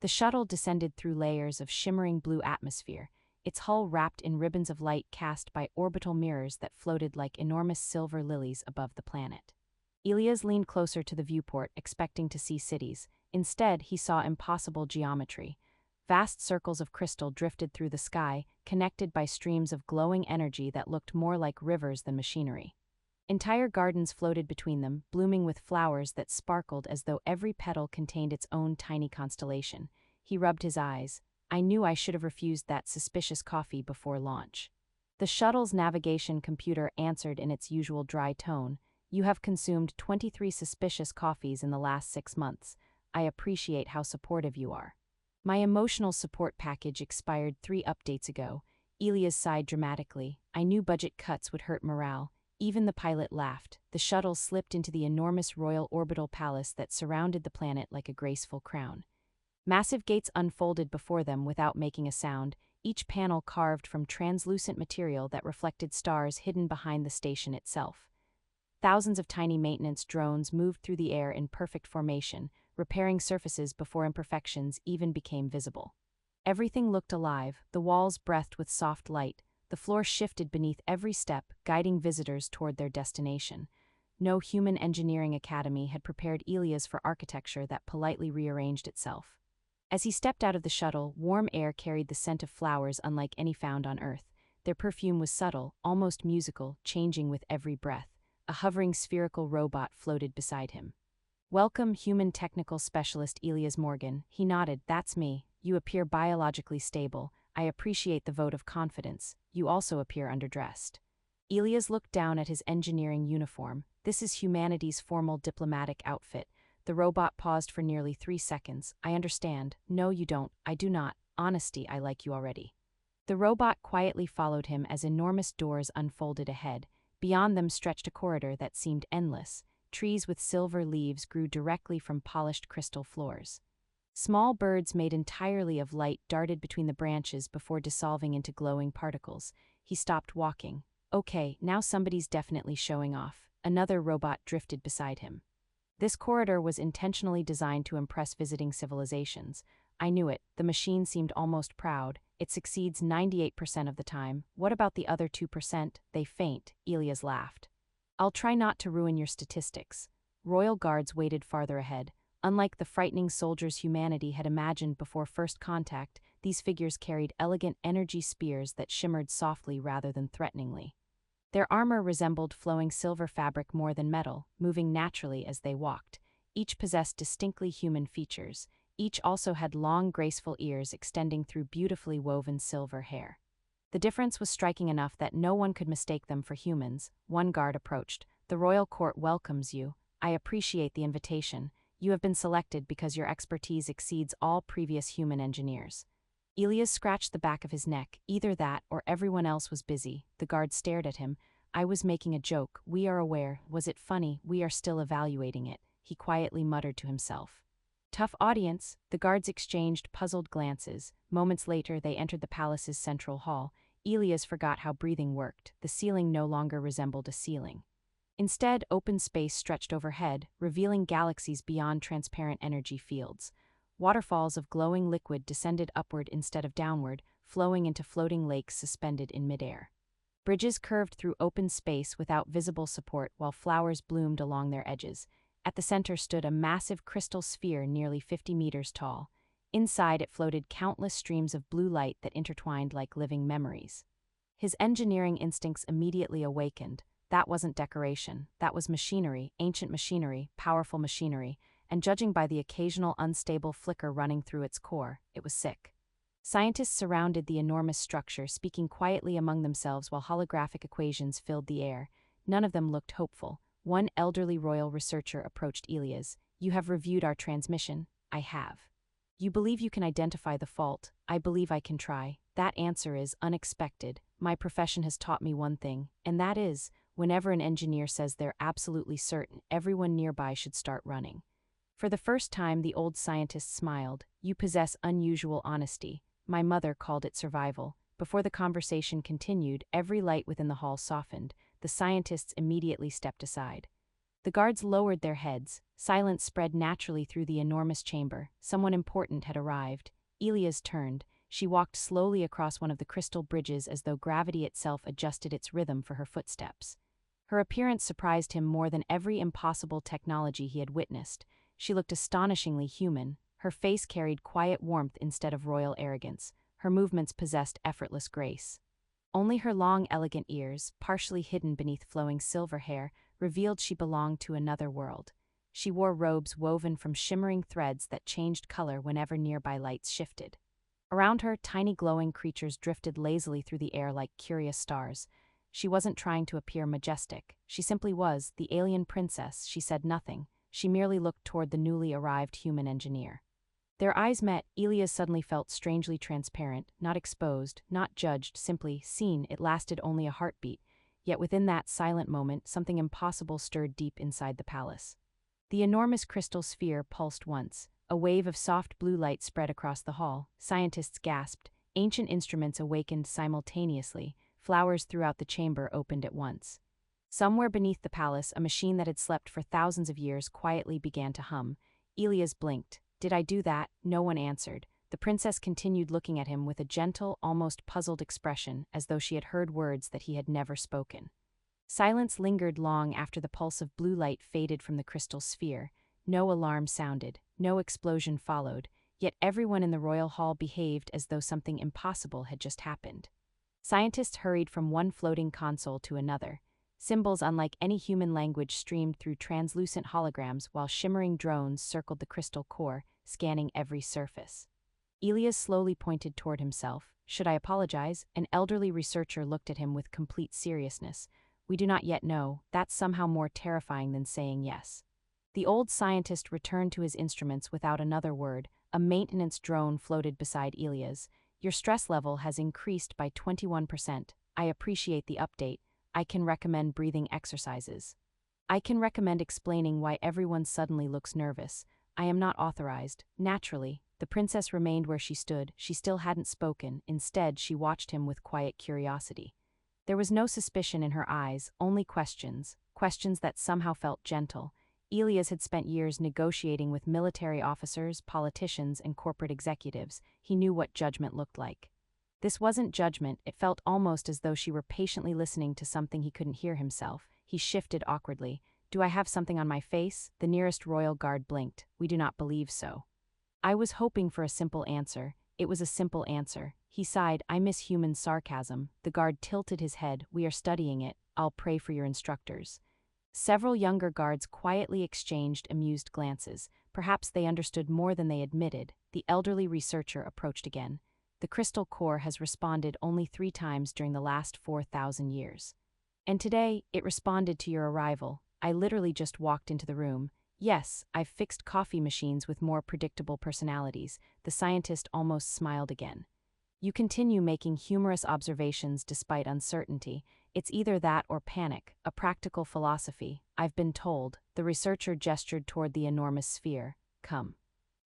The shuttle descended through layers of shimmering blue atmosphere, its hull wrapped in ribbons of light cast by orbital mirrors that floated like enormous silver lilies above the planet. Elias leaned closer to the viewport, expecting to see cities. Instead, he saw impossible geometry. Vast circles of crystal drifted through the sky, connected by streams of glowing energy that looked more like rivers than machinery. Entire gardens floated between them, blooming with flowers that sparkled as though every petal contained its own tiny constellation. He rubbed his eyes. I knew I should have refused that suspicious coffee before launch. The shuttle's navigation computer answered in its usual dry tone. You have consumed 23 suspicious coffees in the last 6 months. I appreciate how supportive you are. My emotional support package expired 3 updates ago. Elias sighed dramatically. I knew budget cuts would hurt morale. Even the pilot laughed. The shuttle slipped into the enormous royal orbital palace that surrounded the planet like a graceful crown. Massive gates unfolded before them without making a sound, each panel carved from translucent material that reflected stars hidden behind the station itself. Thousands of tiny maintenance drones moved through the air in perfect formation, repairing surfaces before imperfections even became visible. Everything looked alive, the walls breathed with soft light, the floor shifted beneath every step, guiding visitors toward their destination. No human engineering academy had prepared Elias for architecture that politely rearranged itself. As he stepped out of the shuttle, warm air carried the scent of flowers unlike any found on Earth. Their perfume was subtle, almost musical, changing with every breath. A hovering spherical robot floated beside him. Welcome, human technical specialist Elias Morgan. He nodded. That's me. You appear biologically stable. I appreciate the vote of confidence. You also appear underdressed. Elias looked down at his engineering uniform. This is humanity's formal diplomatic outfit. The robot paused for nearly 3 seconds. I understand. No, you don't. I do not. Honesty, I like you already. The robot quietly followed him as enormous doors unfolded ahead. Beyond them stretched a corridor that seemed endless. Trees with silver leaves grew directly from polished crystal floors. Small birds made entirely of light darted between the branches before dissolving into glowing particles. He stopped walking. Okay, now somebody's definitely showing off. Another robot drifted beside him. This corridor was intentionally designed to impress visiting civilizations. I knew it. The machine seemed almost proud. It succeeds 98% of the time. What about the other 2%? They faint. Elias laughed. I'll try not to ruin your statistics. Royal guards waited farther ahead. Unlike the frightening soldiers humanity had imagined before first contact, these figures carried elegant energy spears that shimmered softly rather than threateningly. Their armor resembled flowing silver fabric more than metal, moving naturally as they walked. Each possessed distinctly human features. Each also had long, graceful ears extending through beautifully woven silver hair. The difference was striking enough that no one could mistake them for humans. One guard approached. The royal court welcomes you. I appreciate the invitation. You have been selected because your expertise exceeds all previous human engineers. Elias scratched the back of his neck. Either that or everyone else was busy. The guard stared at him. I was making a joke. We are aware. Was it funny? We are still evaluating it. He quietly muttered to himself. Tough audience. The guards exchanged puzzled glances. Moments later, they entered the palace's central hall. Elias forgot how breathing worked. The ceiling no longer resembled a ceiling. Instead, open space stretched overhead, revealing galaxies beyond transparent energy fields. Waterfalls of glowing liquid descended upward instead of downward, flowing into floating lakes suspended in midair. Bridges curved through open space without visible support while flowers bloomed along their edges. At the center stood a massive crystal sphere nearly 50 meters tall. Inside it floated countless streams of blue light that intertwined like living memories. His engineering instincts immediately awakened. That wasn't decoration. That was machinery, ancient machinery, powerful machinery, and judging by the occasional unstable flicker running through its core, it was sick. Scientists surrounded the enormous structure, speaking quietly among themselves while holographic equations filled the air. None of them looked hopeful. One elderly royal researcher approached Elias. You have reviewed our transmission. I have. You believe you can identify the fault. I believe I can try. That answer is unexpected. My profession has taught me one thing, and that is, whenever an engineer says they're absolutely certain, everyone nearby should start running. For the first time, the old scientist smiled. You possess unusual honesty. My mother called it survival. Before the conversation continued, every light within the hall softened. The scientists immediately stepped aside. The guards lowered their heads. Silence spread naturally through the enormous chamber. Someone important had arrived. Elias turned. She walked slowly across one of the crystal bridges as though gravity itself adjusted its rhythm for her footsteps. Her appearance surprised him more than every impossible technology he had witnessed. She looked astonishingly human. Her face carried quiet warmth instead of royal arrogance. Her movements possessed effortless grace. Only her long, elegant ears, partially hidden beneath flowing silver hair, revealed she belonged to another world. She wore robes woven from shimmering threads that changed color whenever nearby lights shifted. Around her, tiny glowing creatures drifted lazily through the air like curious stars. She wasn't trying to appear majestic. She simply was, the alien princess. She said nothing. She merely looked toward the newly arrived human engineer. Their eyes met. Elias suddenly felt strangely transparent, not exposed, not judged, simply seen. It lasted only a heartbeat. Yet within that silent moment, something impossible stirred deep inside the palace. The enormous crystal sphere pulsed once. A wave of soft blue light spread across the hall. Scientists gasped. Ancient instruments awakened simultaneously. Flowers throughout the chamber opened at once. Somewhere beneath the palace, a machine that had slept for thousands of years quietly began to hum. Elias blinked. Did I do that? No one answered. The princess continued looking at him with a gentle, almost puzzled expression, as though she had heard words that he had never spoken. Silence lingered long after the pulse of blue light faded from the crystal sphere. No alarm sounded, no explosion followed, yet everyone in the royal hall behaved as though something impossible had just happened. Scientists hurried from one floating console to another. Symbols unlike any human language streamed through translucent holograms while shimmering drones circled the crystal core, scanning every surface. Elias slowly pointed toward himself. Should I apologize? An elderly researcher looked at him with complete seriousness. We do not yet know. That's somehow more terrifying than saying yes. The old scientist returned to his instruments without another word. A maintenance drone floated beside Elias. Your stress level has increased by 21%. I appreciate the update. I can recommend breathing exercises. I can recommend explaining why everyone suddenly looks nervous. I am not authorized. Naturally, the princess remained where she stood. She still hadn't spoken. Instead, she watched him with quiet curiosity. There was no suspicion in her eyes, only questions. Questions that somehow felt gentle. Elias had spent years negotiating with military officers, politicians, and corporate executives. He knew what judgment looked like. This wasn't judgment. It felt almost as though she were patiently listening to something he couldn't hear himself. He shifted awkwardly. Do I have something on my face? The nearest royal guard blinked. We do not believe so. I was hoping for a simple answer. It was a simple answer. He sighed. I miss human sarcasm. The guard tilted his head. We are studying it. I'll pray for your instructors. Several younger guards quietly exchanged amused glances. Perhaps they understood more than they admitted. The elderly researcher approached again. The crystal core has responded only 3 times during the last 4,000 years. And today, it responded to your arrival. I literally just walked into the room. Yes, I've fixed coffee machines with more predictable personalities. The scientist almost smiled again. You continue making humorous observations despite uncertainty. It's either that or panic, a practical philosophy. I've been told. The researcher gestured toward the enormous sphere. Come.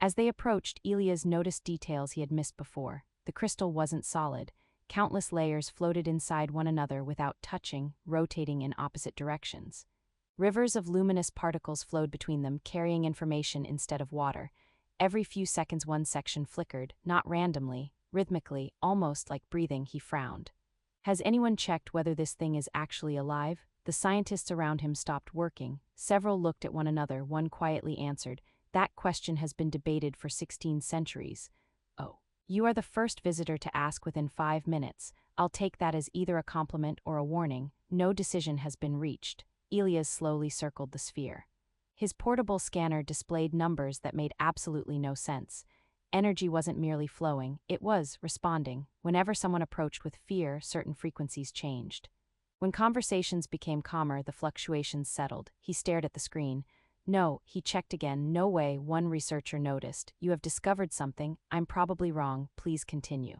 As they approached, Elias noticed details he had missed before. The crystal wasn't solid. Countless layers floated inside one another without touching, rotating in opposite directions. Rivers of luminous particles flowed between them, carrying information instead of water. Every few seconds one section flickered, not randomly, rhythmically, almost like breathing. He frowned. Has anyone checked whether this thing is actually alive? The scientists around him stopped working. Several looked at one another. One quietly answered, that question has been debated for 16 centuries. Oh. You are the first visitor to ask within 5 minutes. I'll take that as either a compliment or a warning. No decision has been reached. Elias slowly circled the sphere. His portable scanner displayed numbers that made absolutely no sense. Energy wasn't merely flowing, it was responding. Whenever someone approached with fear, certain frequencies changed. When conversations became calmer, the fluctuations settled. He stared at the screen. No, he checked again. No way, one researcher noticed. You have discovered something. I'm probably wrong. Please continue.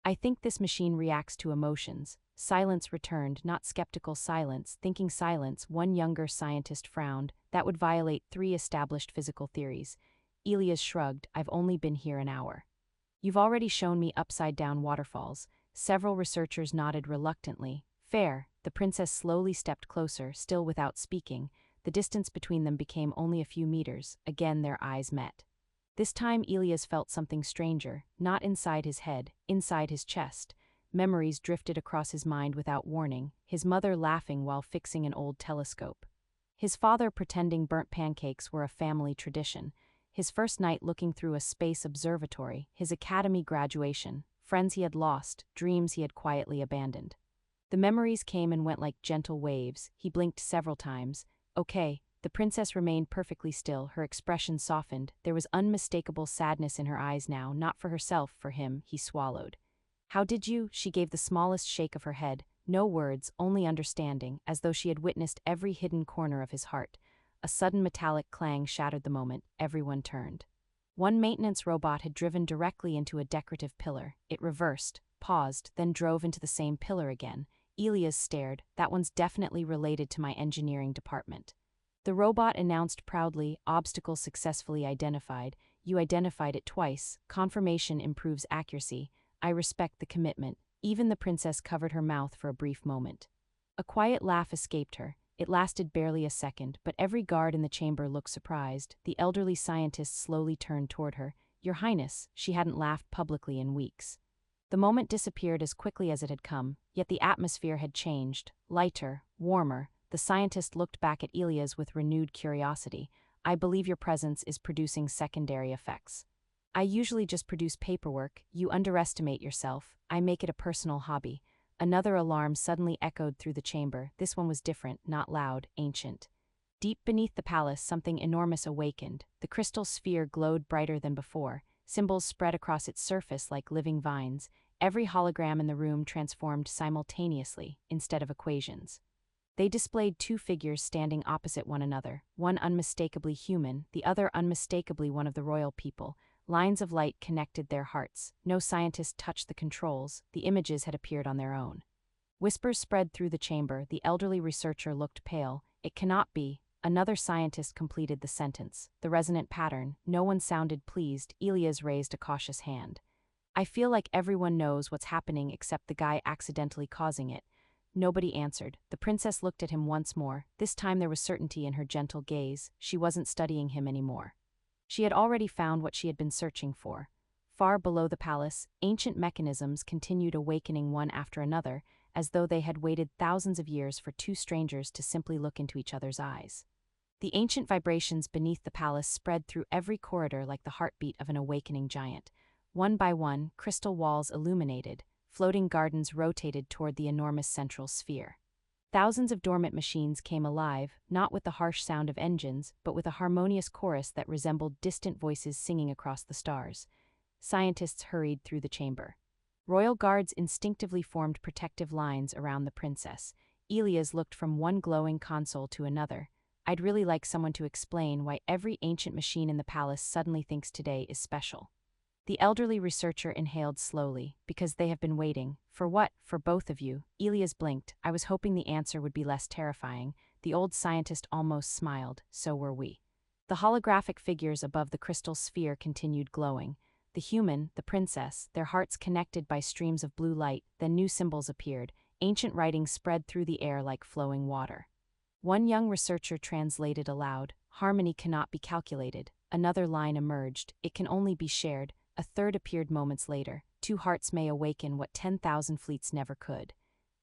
I think this machine reacts to emotions. Silence returned, not skeptical silence, thinking silence. One younger scientist frowned. That would violate 3 established physical theories. Elias shrugged. I've only been here an hour. You've already shown me upside-down waterfalls. Several researchers nodded reluctantly. Fair. The princess slowly stepped closer, still without speaking. The distance between them became only a few meters. Again their eyes met. This time Elias felt something stranger, not inside his head, inside his chest. Memories drifted across his mind without warning, his mother laughing while fixing an old telescope. His father pretending burnt pancakes were a family tradition. His first night looking through a space observatory, his academy graduation, friends he had lost, dreams he had quietly abandoned. The memories came and went like gentle waves. He blinked several times. Okay. The princess remained perfectly still, her expression softened. There was unmistakable sadness in her eyes now, not for herself, for him. He swallowed. How did you? She gave the smallest shake of her head. No words, only understanding, as though she had witnessed every hidden corner of his heart. A sudden metallic clang shattered the moment. Everyone turned. One maintenance robot had driven directly into a decorative pillar. It reversed, paused, then drove into the same pillar again. Elias stared. That one's definitely related to my engineering department. The robot announced proudly, obstacle successfully identified. You identified it twice. Confirmation improves accuracy. I respect the commitment. Even the princess covered her mouth for a brief moment. A quiet laugh escaped her. It lasted barely a second, but every guard in the chamber looked surprised. The elderly scientist slowly turned toward her. Your Highness, she hadn't laughed publicly in weeks. The moment disappeared as quickly as it had come, yet the atmosphere had changed. Lighter, warmer. The scientist looked back at Elias with renewed curiosity. I believe your presence is producing secondary effects. I usually just produce paperwork. You underestimate yourself. I make it a personal hobby. Another alarm suddenly echoed through the chamber. This one was different, not loud, ancient. Deep beneath the palace, something enormous awakened. The crystal sphere glowed brighter than before. Symbols spread across its surface like living vines. Every hologram in the room transformed simultaneously, instead of equations. They displayed two figures standing opposite one another, one unmistakably human, the other unmistakably one of the royal people. Lines of light connected their hearts. No scientist touched the controls. The images had appeared on their own. Whispers spread through the chamber. The elderly researcher looked pale. It cannot be. Another scientist completed the sentence. The resonant pattern. No one sounded pleased. Elias raised a cautious hand. I feel like everyone knows what's happening except the guy accidentally causing it. Nobody answered. The princess looked at him once more. This time there was certainty in her gentle gaze. She wasn't studying him anymore. She had already found what she had been searching for. Far below the palace, ancient mechanisms continued awakening one after another, as though they had waited thousands of years for two strangers to simply look into each other's eyes. The ancient vibrations beneath the palace spread through every corridor like the heartbeat of an awakening giant. One by one, crystal walls illuminated. Floating gardens rotated toward the enormous central sphere. Thousands of dormant machines came alive, not with the harsh sound of engines, but with a harmonious chorus that resembled distant voices singing across the stars. Scientists hurried through the chamber. Royal guards instinctively formed protective lines around the princess. Elias looked from one glowing console to another. I'd really like someone to explain why every ancient machine in the palace suddenly thinks today is special. The elderly researcher inhaled slowly. Because they have been waiting. For what? For both of you. Elias blinked. I was hoping the answer would be less terrifying. The old scientist almost smiled. So were we. The holographic figures above the crystal sphere continued glowing. The human, the princess, their hearts connected by streams of blue light. Then new symbols appeared. Ancient writing spread through the air like flowing water. One young researcher translated aloud. Harmony cannot be calculated. Another line emerged. It can only be shared. A third appeared moments later. Two hearts may awaken what 10,000 fleets never could.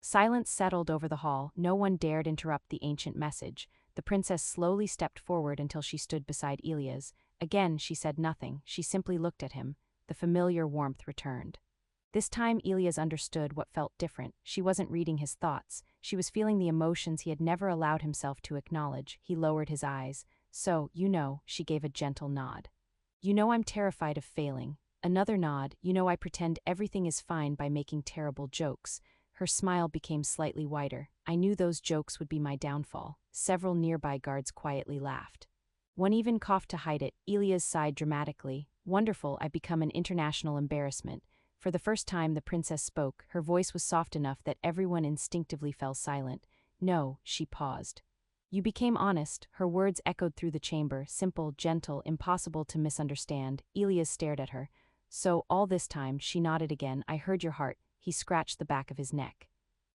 Silence settled over the hall. No one dared interrupt the ancient message. The princess slowly stepped forward until she stood beside Elias. Again, she said nothing. She simply looked at him. The familiar warmth returned. This time Elias understood what felt different. She wasn't reading his thoughts. She was feeling the emotions he had never allowed himself to acknowledge. He lowered his eyes. So, you know, she gave a gentle nod. You know I'm terrified of failing. Another nod. You know I pretend everything is fine by making terrible jokes. Her smile became slightly wider. I knew those jokes would be my downfall. Several nearby guards quietly laughed. One even coughed to hide it. Elias sighed dramatically. Wonderful, I've become an international embarrassment. For the first time the princess spoke. Her voice was soft enough that everyone instinctively fell silent. No, she paused. You became honest. Her words echoed through the chamber, simple, gentle, impossible to misunderstand. Elias stared at her. So, all this time, she nodded again. I heard your heart. He scratched the back of his neck.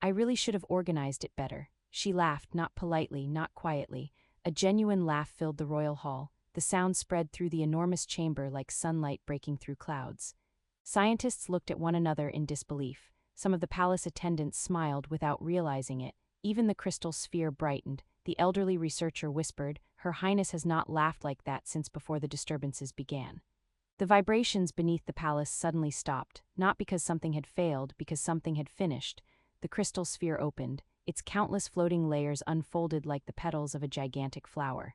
I really should have organized it better. She laughed, not politely, not quietly. A genuine laugh filled the royal hall. The sound spread through the enormous chamber like sunlight breaking through clouds. Scientists looked at one another in disbelief. Some of the palace attendants smiled without realizing it. Even the crystal sphere brightened. The elderly researcher whispered, "Her Highness has not laughed like that since before the disturbances began." The vibrations beneath the palace suddenly stopped, not because something had failed, because something had finished. The crystal sphere opened. Its countless floating layers unfolded like the petals of a gigantic flower.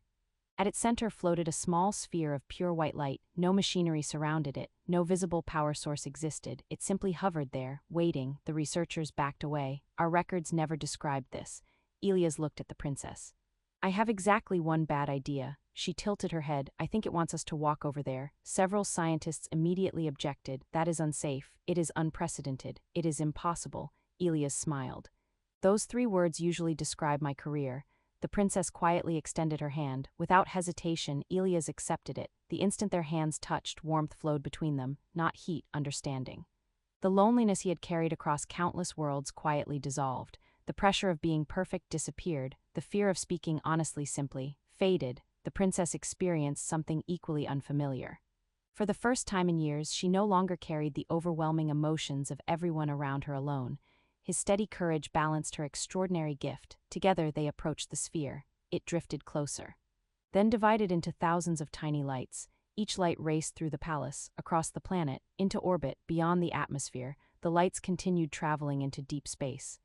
At its center floated a small sphere of pure white light. No machinery surrounded it, no visible power source existed. It simply hovered there, waiting. The researchers backed away. "Our records never described this." Elias looked at the princess. "I have exactly one bad idea." She tilted her head. "I think it wants us to walk over there." Several scientists immediately objected. "That is unsafe. It is unprecedented. It is impossible." Elias smiled. "Those 3 words usually describe my career." The princess quietly extended her hand. Without hesitation, Elias accepted it. The instant their hands touched, warmth flowed between them, not heat, understanding. The loneliness he had carried across countless worlds quietly dissolved. The pressure of being perfect disappeared. The fear of speaking honestly simply faded. The princess experienced something equally unfamiliar. For the first time in years, she no longer carried the overwhelming emotions of everyone around her alone. His steady courage balanced her extraordinary gift. Together they approached the sphere. It drifted closer. Then divided into thousands of tiny lights. Each light raced through the palace, across the planet, into orbit, beyond the atmosphere. The lights continued traveling into deep space.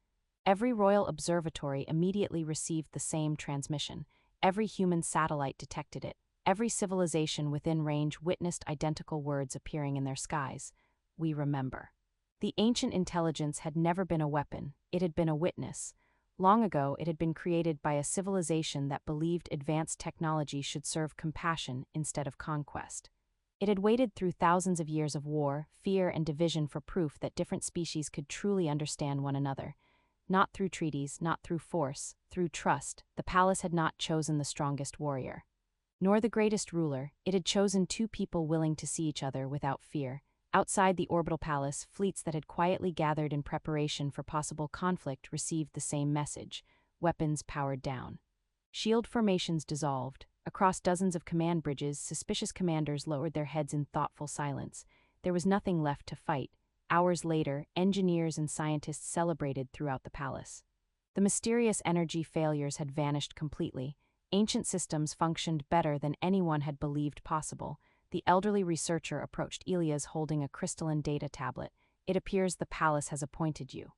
Every royal observatory immediately received the same transmission. Every human satellite detected it. Every civilization within range witnessed identical words appearing in their skies. "We remember." The ancient intelligence had never been a weapon, it had been a witness. Long ago, it had been created by a civilization that believed advanced technology should serve compassion instead of conquest. It had waited through thousands of years of war, fear, and division for proof that different species could truly understand one another. Not through treaties, not through force, through trust. The palace had not chosen the strongest warrior, nor the greatest ruler. It had chosen 2 people willing to see each other without fear. Outside the orbital palace, fleets that had quietly gathered in preparation for possible conflict received the same message: weapons powered down. Shield formations dissolved. Across dozens of command bridges, suspicious commanders lowered their heads in thoughtful silence. There was nothing left to fight. Hours later, engineers and scientists celebrated throughout the palace. The mysterious energy failures had vanished completely. Ancient systems functioned better than anyone had believed possible. The elderly researcher approached Elias holding a crystalline data tablet. "It appears the palace has appointed you."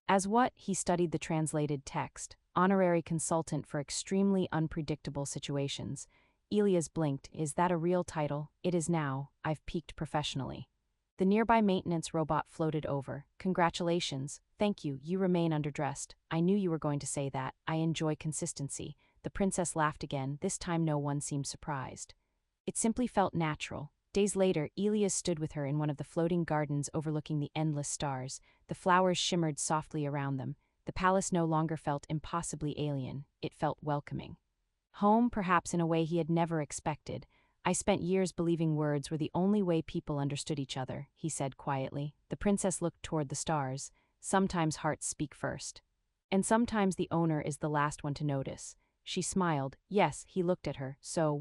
As what? He studied the translated text. "Honorary consultant for extremely unpredictable situations." Elias blinked. "Is that a real title?" "It is now. I've peaked professionally." The nearby maintenance robot floated over. "Congratulations. Thank you. You remain underdressed." "I knew you were going to say that. I enjoy consistency." The princess laughed again. This time no one seemed surprised. It simply felt natural. Days later, Elias stood with her in one of the floating gardens overlooking the endless stars. The flowers shimmered softly around them. The palace no longer felt impossibly alien. It felt welcoming. Home, perhaps in a way he had never expected. "I spent years believing words were the only way people understood each other," he said quietly. The princess looked toward the stars. "Sometimes hearts speak first. And sometimes the owner is the last one to notice." She smiled. "Yes," he looked at her. "So,